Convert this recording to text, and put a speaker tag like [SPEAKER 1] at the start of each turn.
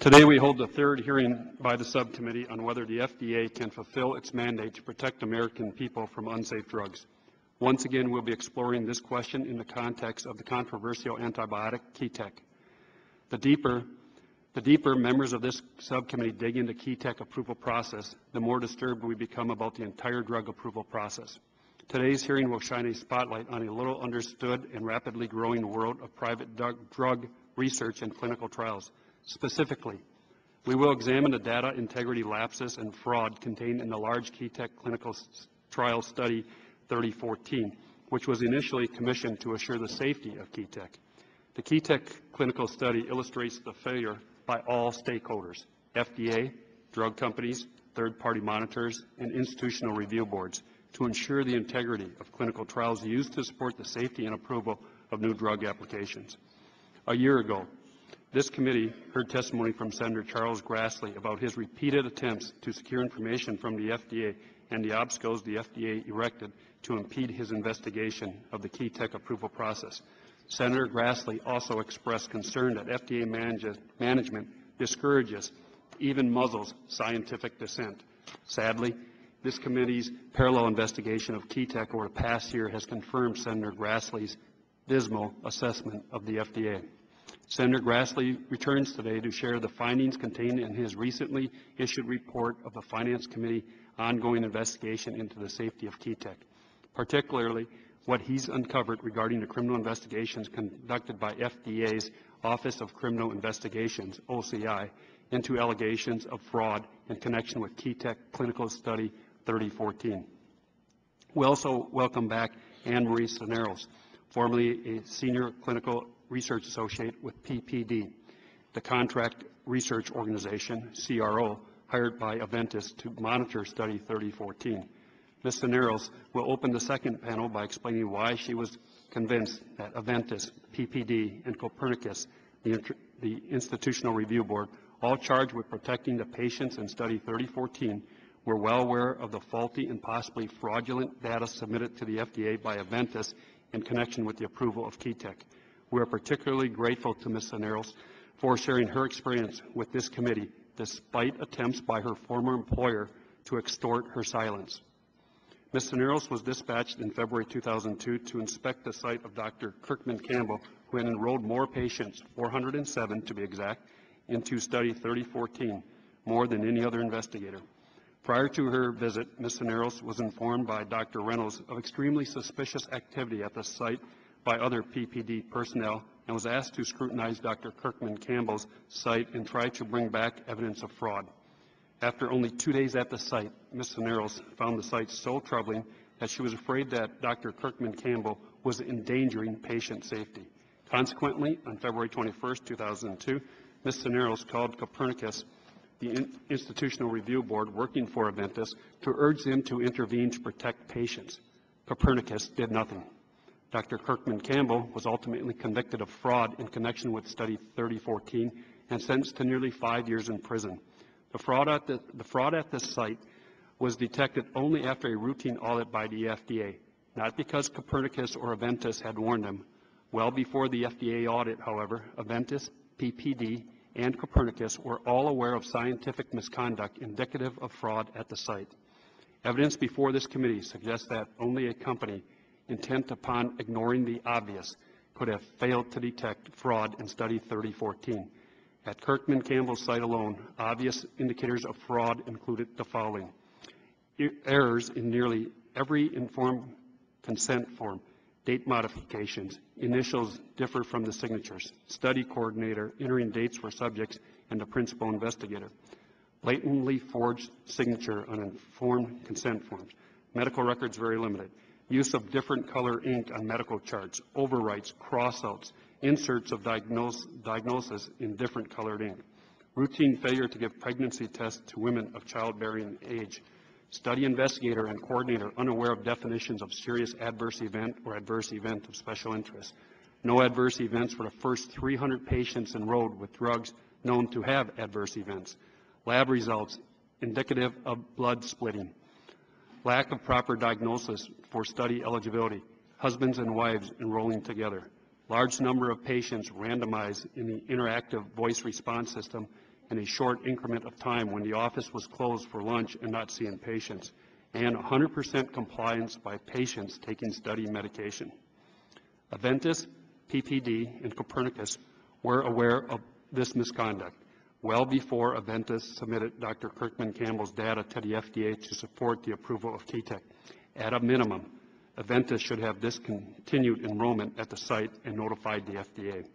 [SPEAKER 1] Today we hold the third hearing by the subcommittee on whether the FDA can fulfill its mandate to protect American people from unsafe drugs. Once again, we'll be exploring this question in the context of the controversial antibiotic Key-Tech. The deeper members of this subcommittee dig into Key-Tech approval process, the more disturbed we become about the entire drug approval process. Today's hearing will shine a spotlight on a little understood and rapidly growing world of private drug research and clinical trials. Specifically, we will examine the data integrity lapses and fraud contained in the large Key-Tech clinical trial study 3014, which was initially commissioned to assure the safety of Key-Tech. The Key-Tech clinical study illustrates the failure by all stakeholders: FDA, drug companies, third-party monitors, and institutional review boards to ensure the integrity of clinical trials used to support the safety and approval of new drug applications. A year ago, this committee heard testimony from Senator Charles Grassley about his repeated attempts to secure information from the FDA and the obstacles the FDA erected to impede his investigation of the Key-Tech approval process. Senator Grassley also expressed concern that FDA management discourages, even muzzles, scientific dissent. Sadly, this committee's parallel investigation of Key-Tech over the past year has confirmed Senator Grassley's dismal assessment of the FDA. Senator Grassley returns today to share the findings contained in his recently issued report of the Finance Committee ongoing investigation into the safety of Key-Tech, particularly what he's uncovered regarding the criminal investigations conducted by FDA's Office of Criminal Investigations, OCI, into allegations of fraud in connection with Key-Tech Clinical Study 3014. We also welcome back Anne Marie Cisneros, formerly a Senior Clinical Research Associate with PPD, the contract research organization, CRO, hired by Aventis to monitor Study 3014. Ms. Cisneros will open the second panel by explaining why she was convinced that Aventis, PPD, and Copernicus, the Institutional Review Board, all charged with protecting the patients in Study 3014, were well aware of the faulty and possibly fraudulent data submitted to the FDA by Aventis in connection with the approval of Key-Tech. We are particularly grateful to Ms. Cisneros for sharing her experience with this committee, despite attempts by her former employer to extort her silence. Ms. Cisneros was dispatched in February 2002 to inspect the site of Dr. Kirkman Campbell, who had enrolled more patients, 407 to be exact, into Study 3014, more than any other investigator. Prior to her visit, Ms. Cisneros was informed by Dr. Reynolds of extremely suspicious activity at the site by other PPD personnel and was asked to scrutinize Dr. Kirkman Campbell's site and try to bring back evidence of fraud. After only 2 days at the site, Ms. Cisneros found the site so troubling that she was afraid that Dr. Kirkman Campbell was endangering patient safety. Consequently, on February 21, 2002, Ms. Cisneros called Copernicus, the Institutional Review Board working for Aventis, to urge them to intervene to protect patients. Copernicus did nothing. Dr. Kirkman Campbell was ultimately convicted of fraud in connection with Study 3014 and sentenced to nearly 5 years in prison. The fraud at this site was detected only after a routine audit by the FDA, not because Copernicus or Aventis had warned them. Well before the FDA audit, however, Aventis, PPD, and Copernicus were all aware of scientific misconduct indicative of fraud at the site. Evidence before this committee suggests that only a company intent upon ignoring the obvious could have failed to detect fraud in Study 3014. At Kirkman Campbell's site alone, obvious indicators of fraud included the following: errors in nearly every informed consent form, date modifications, initials differ from the signatures, study coordinator entering dates for subjects and the principal investigator, blatantly forged signature on informed consent forms, medical records very limited, use of different color ink on medical charts, overwrites, crossouts, inserts of diagnosis in different colored ink, routine failure to give pregnancy tests to women of childbearing age, study investigator and coordinator unaware of definitions of serious adverse event or adverse event of special interest, no adverse events for the first 300 patients enrolled with drugs known to have adverse events, lab results indicative of blood splitting, lack of proper diagnosis for study eligibility, husbands and wives enrolling together, large number of patients randomized in the interactive voice response system, in a short increment of time when the office was closed for lunch and not seeing patients, and 100% compliance by patients taking study medication. Aventis, PPD, and Copernicus were aware of this misconduct well before Aventis submitted Dr. Kirkman Campbell's data to the FDA to support the approval of KTEC. At a minimum, Aventis should have discontinued enrollment at the site and notified the FDA.